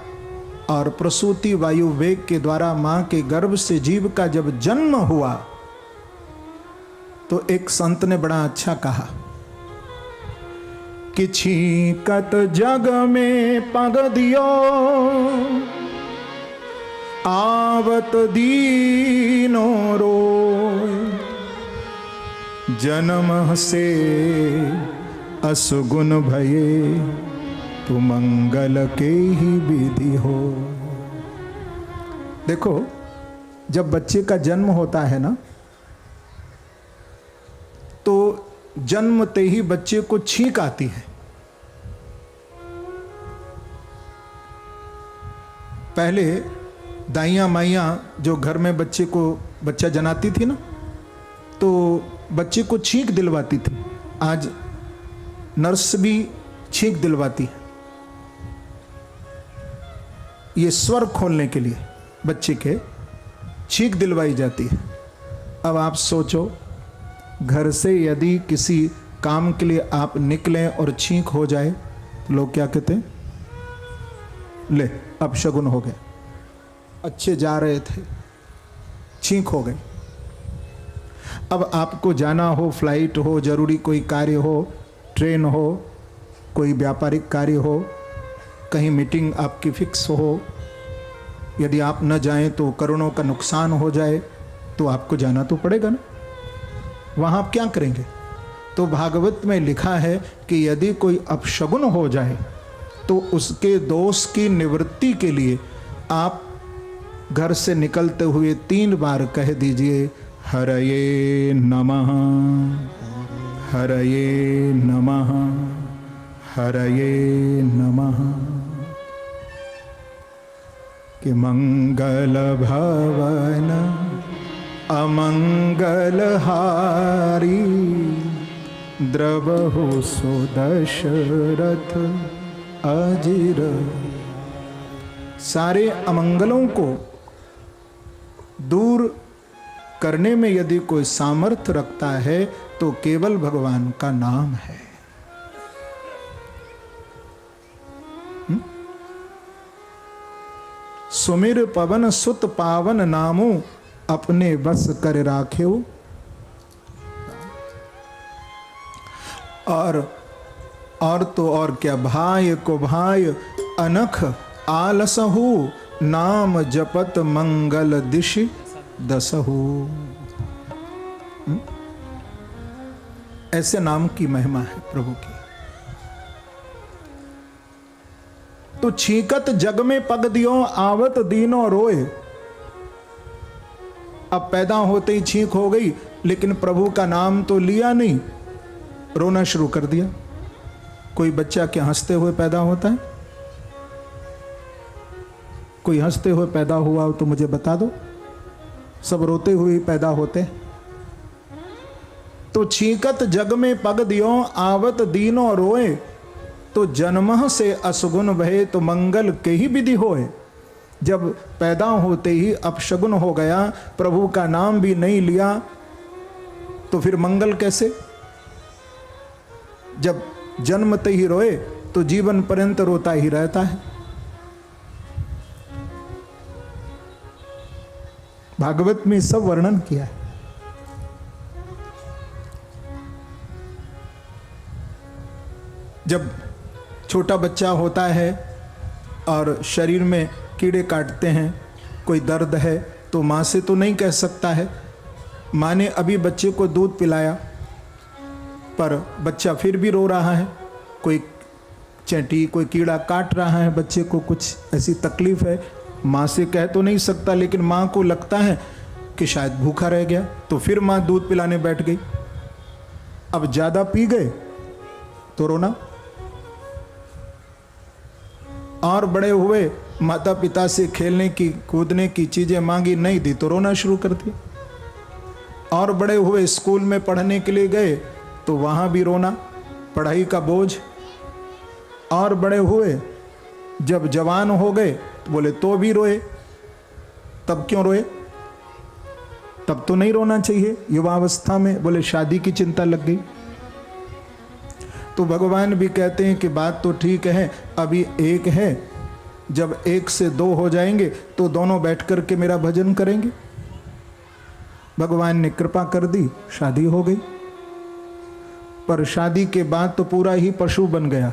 Speaker 1: और प्रसूति वायु वेग के द्वारा मां के गर्भ से जीव का जब जन्म हुआ, तो एक संत ने बड़ा अच्छा कहा कि छीकत जग में पग दियो, आवत दीनो रोय, जन्म से असुगुण भये तो मंगल के ही विधि हो। देखो, जब बच्चे का जन्म होता है ना, तो जन्मते ही बच्चे को छींक आती है। पहले दाइयां माइयां जो घर में बच्चा जनाती थी ना, तो बच्चे को छींक दिलवाती थी। आज नर्स भी छींक दिलवाती है, ये स्वर खोलने के लिए बच्चे के छींक दिलवाई जाती है। अब आप सोचो, घर से यदि किसी काम के लिए आप निकलें और छींक हो जाए तो लोग क्या कहते हैं? ले, अपशगुन हो गए, अच्छे जा रहे थे, छींक हो गई। अब आपको जाना हो, फ्लाइट हो, जरूरी कोई कार्य हो, ट्रेन हो, कोई व्यापारिक कार्य हो, कहीं मीटिंग आपकी फिक्स हो, यदि आप न जाएं तो करोड़ों का नुकसान हो जाए, तो आपको जाना तो पड़ेगा ना। वहाँ आप क्या करेंगे? तो भागवत में लिखा है कि यदि कोई अपशगुन हो जाए तो उसके दोष की निवृत्ति के लिए आप घर से निकलते हुए 3 बार कह दीजिए, हरये नमः, हरये नमः, हरये नमः। कि मंगल भवन अमंगल हारी, द्रवहु सुदशरथ अजिर। सारे अमंगलों को दूर करने में यदि कोई सामर्थ्य रखता है तो केवल भगवान का नाम है। सुमिर पवन सुत पावन नामो, अपने बस कर राख्यो। और तो और क्या, भाय को भाय अनख आलसहु, नाम जपत मंगल दिश दसहु। ऐसे नाम की महिमा है प्रभु की। तो छींकत जग में पग दियो, आवत दीनो रोए। अब पैदा होते ही छींक हो गई, लेकिन प्रभु का नाम तो लिया नहीं, रोना शुरू कर दिया। कोई बच्चा क्या हंसते हुए पैदा होता है? कोई हंसते हुए पैदा हुआ हो तो मुझे बता दो। सब रोते हुए पैदा होते। तो छींकत जग में पग दियो, आवत दीनो रोए। तो जन्म से असुगुन भये तो मंगल के ही विधि होए। जब पैदा होते ही अपशगुन हो गया, प्रभु का नाम भी नहीं लिया, तो फिर मंगल कैसे? जब जन्मते ही रोए तो जीवन पर्यंत रोता ही रहता है। भागवत में सब वर्णन किया है। जब छोटा बच्चा होता है और शरीर में कीड़े काटते हैं, कोई दर्द है, तो माँ से तो नहीं कह सकता है। माँ ने अभी बच्चे को दूध पिलाया, पर बच्चा फिर भी रो रहा है। कोई चींटी, कोई कीड़ा काट रहा है बच्चे को, कुछ ऐसी तकलीफ है, माँ से कह तो नहीं सकता, लेकिन माँ को लगता है कि शायद भूखा रह गया, तो फिर माँ दूध पिलाने बैठ गई। अब ज़्यादा पी गए तो रोना, और बड़े हुए माता पिता से खेलने की कूदने की चीज़ें मांगी, नहीं दी तो रोना शुरू कर दिया। और बड़े हुए स्कूल में पढ़ने के लिए गए तो वहाँ भी रोना, पढ़ाई का बोझ। और बड़े हुए जब जवान हो गए तो बोले तो भी रोए। तब क्यों रोए? तब तो नहीं रोना चाहिए युवावस्था में, बोले शादी की चिंता लग गई। तो भगवान भी कहते हैं कि बात तो ठीक है, अभी एक है, जब 1 से 2 हो जाएंगे तो दोनों बैठ कर के मेरा भजन करेंगे। भगवान ने कृपा कर दी, शादी हो गई। पर शादी के बाद तो पूरा ही पशु बन गया।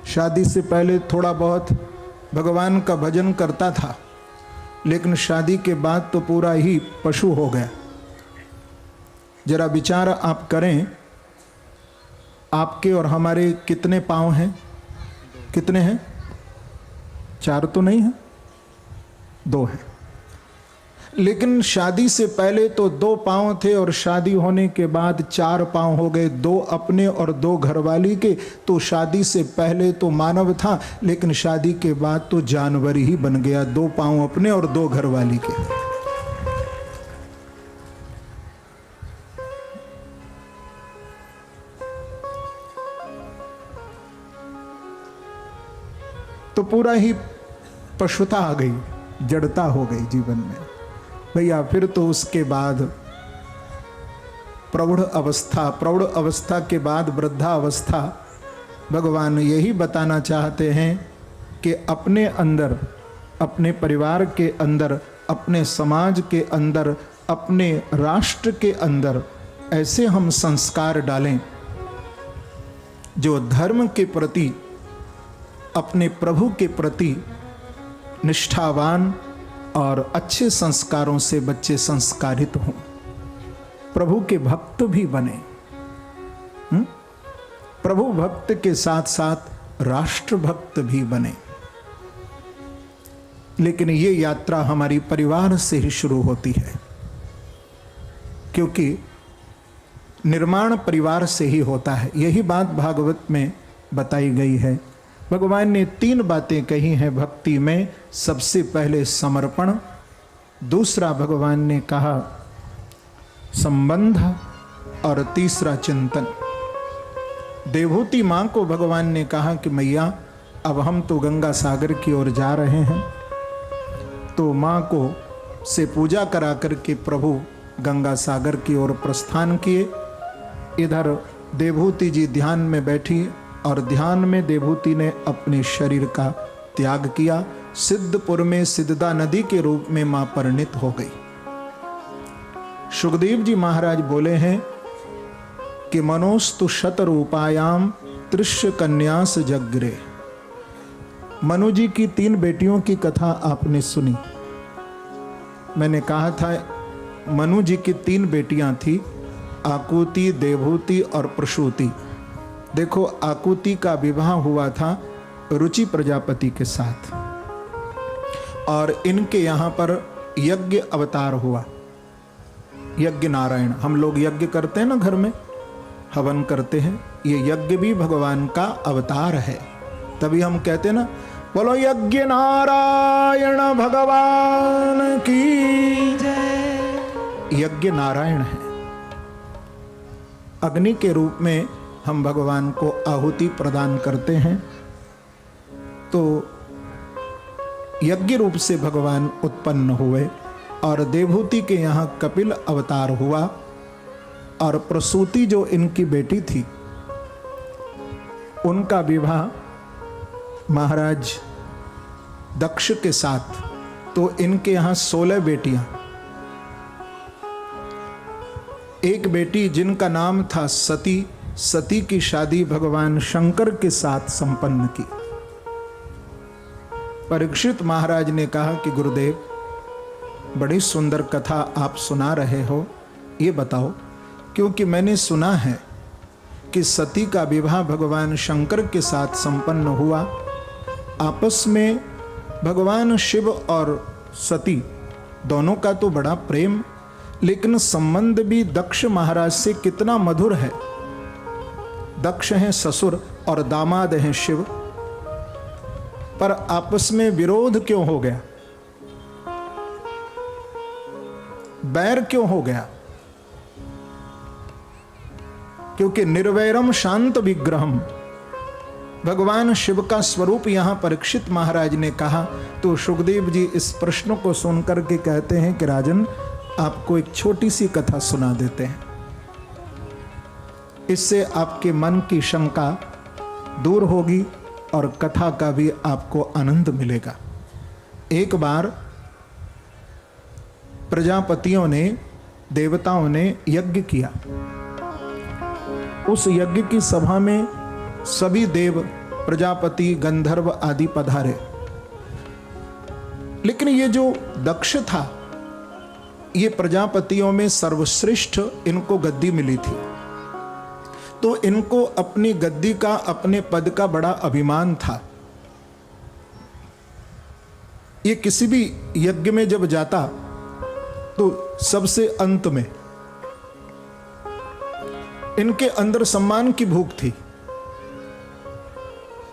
Speaker 1: शादी से पहले थोड़ा बहुत भगवान का भजन करता था, लेकिन शादी के बाद तो पूरा ही पशु हो गया। जरा विचार आप करें आपके और हमारे कितने पांव हैं? कितने हैं? 4 तो नहीं है, 2 हैं। लेकिन शादी से पहले तो 2 पांव थे और शादी होने के बाद 4 पांव हो गए, 2 अपने और 2 घरवाली के। तो शादी से पहले तो मानव था, लेकिन शादी के बाद तो जानवर ही बन गया, 2 पांव अपने और 2 घरवाली के। तो पूरा ही पशुता आ गई, जड़ता हो गई जीवन में भैया। फिर तो उसके बाद प्रौढ़ अवस्था, प्रौढ़ अवस्था के बाद वृद्धावस्था। भगवान यही बताना चाहते हैं कि अपने अंदर, अपने परिवार के अंदर, अपने समाज के अंदर, अपने राष्ट्र के अंदर ऐसे हम संस्कार डालें जो धर्म के प्रति, अपने प्रभु के प्रति निष्ठावान और अच्छे संस्कारों से बच्चे संस्कारित हों, प्रभु के भक्त भी बने। प्रभु भक्त के साथ साथ राष्ट्र भक्त भी बने। लेकिन ये यात्रा हमारी परिवार से ही शुरू होती है, क्योंकि निर्माण परिवार से ही होता है। यही बात भागवत में बताई गई है। भगवान ने 3 बातें कही हैं भक्ति में। सबसे पहले समर्पण, दूसरा भगवान ने कहा संबंध, और तीसरा चिंतन। देवहूति मां को भगवान ने कहा कि मैया अब हम तो गंगा सागर की ओर जा रहे हैं। तो मां को से पूजा करा करके प्रभु गंगा सागर की ओर प्रस्थान किए। इधर देवहूति जी ध्यान में बैठी और ध्यान में देवहूति ने अपने शरीर का त्याग किया। सिद्धपुर में सिद्धदा नदी के रूप में मां परिणित हो गई। सुखदेव जी महाराज बोले हैं कि मनोस्तु शतरूपायाम तृष्य कन्यास जग्रे। मनु जी की 3 बेटियों की कथा आपने सुनी। मैंने कहा था मनु जी की 3 बेटियां थी, आकुति, देवहूति और प्रसूति। देखो, आकुति का विवाह हुआ था रुचि प्रजापति के साथ, और इनके यहाँ पर यज्ञ अवतार हुआ। यज्ञ नारायण, हम लोग यज्ञ करते हैं ना, घर में हवन करते हैं, ये यज्ञ भी भगवान का अवतार है। तभी हम कहते हैं ना, बोलो यज्ञ नारायण भगवान की जय। यज्ञ नारायण है। अग्नि के रूप में हम भगवान को आहुति प्रदान करते हैं। तो यज्ञ रूप से भगवान उत्पन्न हुए, और देवहूति के यहाँ कपिल अवतार हुआ, और प्रसूति जो इनकी बेटी थी उनका विवाह महाराज दक्ष के साथ। तो इनके यहाँ 16 बेटियां। एक बेटी जिनका नाम था सती, सती की शादी भगवान शंकर के साथ संपन्न की। परीक्षित महाराज ने कहा कि गुरुदेव, बड़ी सुंदर कथा आप सुना रहे हो, ये बताओ, क्योंकि मैंने सुना है कि सती का विवाह भगवान शंकर के साथ संपन्न हुआ। आपस में भगवान शिव और सती दोनों का तो बड़ा प्रेम, लेकिन संबंध भी दक्ष महाराज से कितना मधुर है। दक्ष हैं ससुर और दामाद हैं शिव, पर आपस में विरोध क्यों हो गया, बैर क्यों हो गया? क्योंकि निर्वैरम शांत विग्रहम, भगवान शिव का स्वरूप यहां परीक्षित महाराज ने कहा। तो सुखदेव जी इस प्रश्न को सुनकर के कहते हैं कि राजन, आपको एक छोटी सी कथा सुना देते हैं, इससे आपके मन की शंका दूर होगी और कथा का भी आपको आनंद मिलेगा। एक बार प्रजापतियों ने, देवताओं ने यज्ञ किया। उस यज्ञ की सभा में सभी देव, प्रजापति, गंधर्व आदि पधारे। लेकिन ये जो दक्ष था, ये प्रजापतियों में सर्वश्रेष्ठ इनको गद्दी मिली थी। तो इनको अपनी गद्दी का, अपने पद का बड़ा अभिमान था। ये किसी भी यज्ञ में जब जाता तो सबसे अंत में, इनके अंदर सम्मान की भूख थी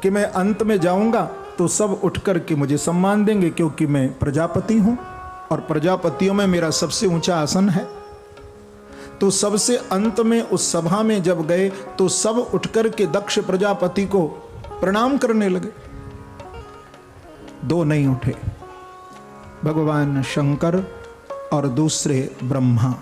Speaker 1: कि मैं अंत में जाऊंगा तो सब उठ करके मुझे सम्मान देंगे, क्योंकि मैं प्रजापति हूं और प्रजापतियों में मेरा सबसे ऊंचा आसन है। तो सबसे अंत में उस सभा में जब गए तो सब उठकर के दक्ष प्रजापति को प्रणाम करने लगे। दो नहीं उठे, भगवान शंकर और दूसरे ब्रह्मा।